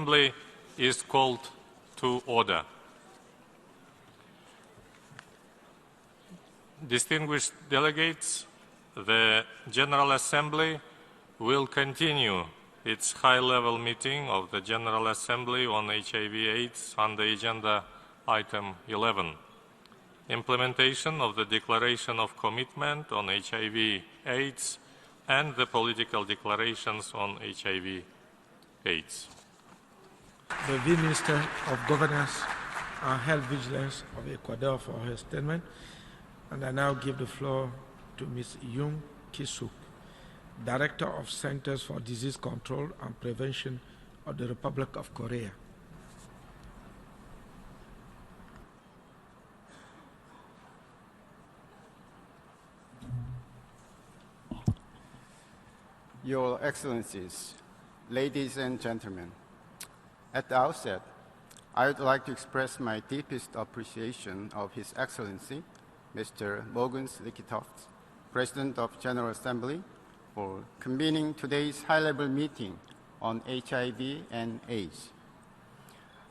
Assembly is called to order. Distinguished delegates, the General Assembly will continue its high-level meeting of the General Assembly on HIV/AIDS under Agenda Item 11, implementation of the Declaration of Commitment on HIV/AIDS and the political declarations on HIV/AIDS. The V Minister of Governance and Health Vigilance of Ecuador for her statement. And I now give the floor to Ms. Yoon Ki-suk, Director of Centers for Disease Control and Prevention of the Republic of Korea. Your Excellencies, ladies and gentlemen, at the outset, I would like to express my deepest appreciation of His Excellency, Mr. Mogens Lykketoft, President of General Assembly, for convening today's high-level meeting on HIV and AIDS.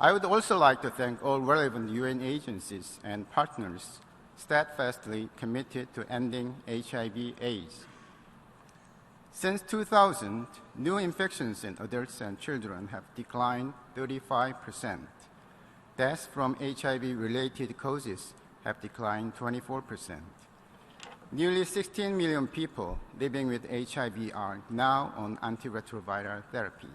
I would also like to thank all relevant UN agencies and partners steadfastly committed to ending HIV/AIDS. Since 2000, new infections in adults and children have declined 35%. Deaths from HIV-related causes have declined 24%. Nearly 16 million people living with HIV are now on antiretroviral therapy.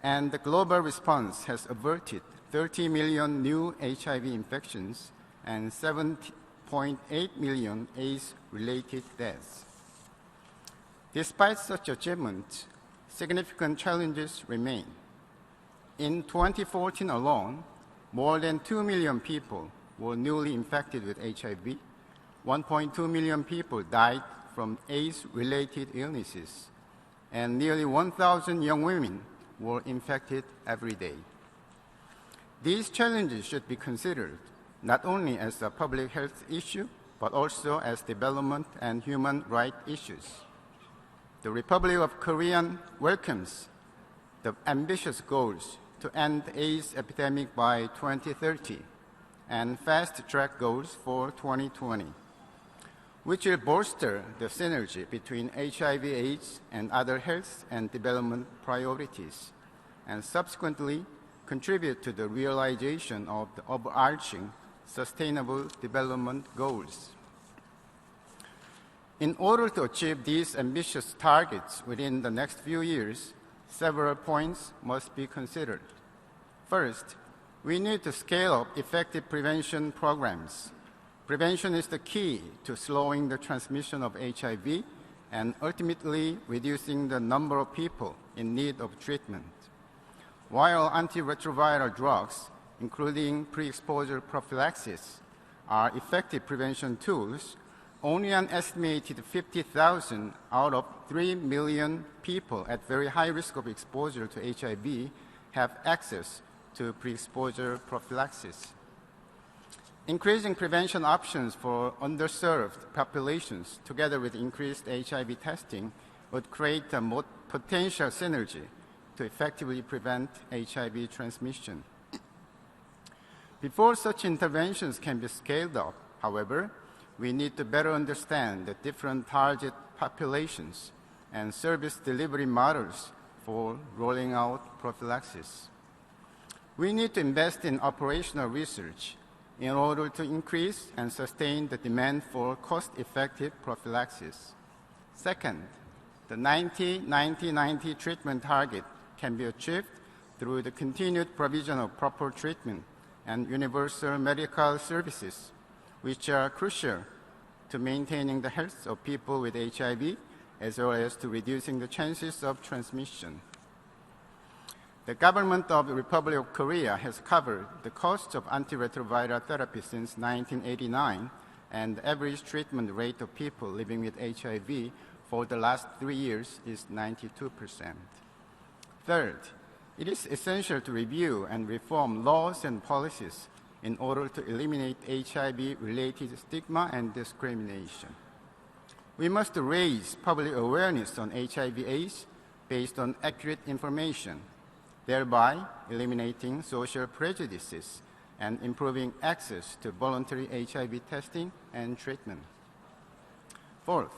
And the global response has averted 30 million new HIV infections and 7.8 million AIDS-related deaths. Despite such achievements, significant challenges remain. In 2014 alone, more than 2 million people were newly infected with HIV. 1.2 million people died from AIDS-related illnesses, and nearly 1,000 young women were infected every day. These challenges should be considered not only as a public health issue, but also as development and human rights issues. The Republic of Korea welcomes the ambitious goals to end the AIDS epidemic by 2030 and fast-track goals for 2020, which will bolster the synergy between HIV/AIDS and other health and development priorities, and subsequently contribute to the realization of the overarching Sustainable Development Goals. In order to achieve these ambitious targets within the next few years, several points must be considered. First, we need to scale up effective prevention programs. Prevention is the key to slowing the transmission of HIV and ultimately reducing the number of people in need of treatment. While antiretroviral drugs, including pre-exposure prophylaxis, are effective prevention tools, only an estimated 50,000 out of 3 million people at very high risk of exposure to HIV have access to pre-exposure prophylaxis. Increasing prevention options for underserved populations, together with increased HIV testing, would create a potential synergy to effectively prevent HIV transmission. Before such interventions can be scaled up, however, we need to better understand the different target populations and service delivery models for rolling out prophylaxis. We need to invest in operational research in order to increase and sustain the demand for cost-effective prophylaxis. Second, the 90-90-90 treatment target can be achieved through the continued provision of proper treatment and universal medical services, which are crucial to maintaining the health of people with HIV, as well as to reducing the chances of transmission. The government of the Republic of Korea has covered the cost of antiretroviral therapy since 1989, and the average treatment rate of people living with HIV for the last 3 years is 92%. Third, it is essential to review and reform laws and policies in order to eliminate HIV-related stigma and discrimination. We must raise public awareness on HIV/AIDS based on accurate information. thereby eliminating social prejudices and improving access to voluntary HIV testing and treatment. Fourth,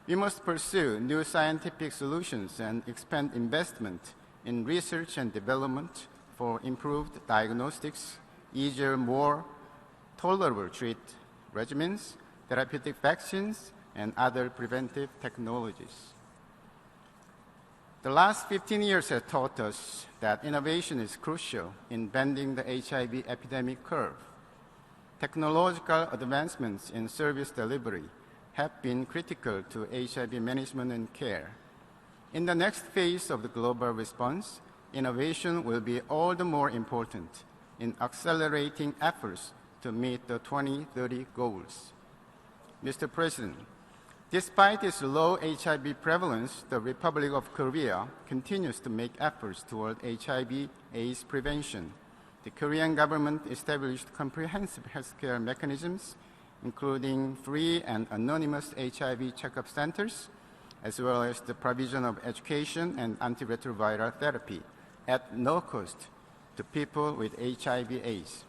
we must pursue new scientific solutions and expand investment in research and development for improved diagnostics, easier, more tolerable treatment regimens, therapeutic vaccines, and other preventive technologies. The last 15 years have taught us that innovation is crucial in bending the HIV epidemic curve. Technological advancements in service delivery have been critical to HIV management and care. In the next phase of the global response, innovation will be all the more important in accelerating efforts to meet the 2030 goals. Mr. President, despite its low HIV prevalence, the Republic of Korea continues to make efforts toward HIV/AIDS prevention. The Korean government established comprehensive healthcare mechanisms, including free and anonymous HIV checkup centers, as well as the provision of education and antiretroviral therapy at no cost to people with HIV/AIDS.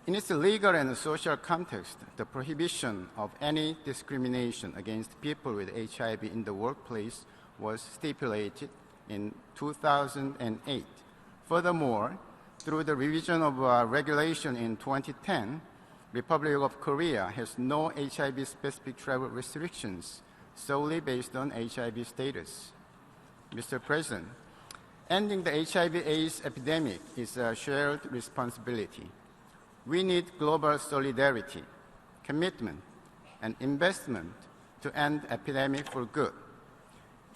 In its legal and social context, the prohibition of any discrimination against people with HIV in the workplace was stipulated in 2008. Furthermore, through the revision of a regulation in 2010, Republic of Korea has no HIV-specific travel restrictions solely based on HIV status. Mr. President, ending the HIV/AIDS epidemic is a shared responsibility. We need global solidarity, commitment, and investment to end the epidemic for good.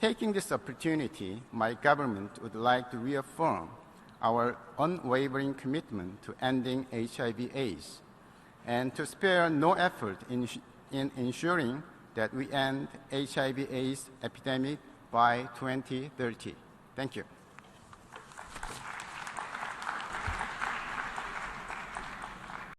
Taking this opportunity, my government would like to reaffirm our unwavering commitment to ending HIV/AIDS and to spare no effort in ensuring that we end HIV/AIDS epidemic by 2030. Thank you.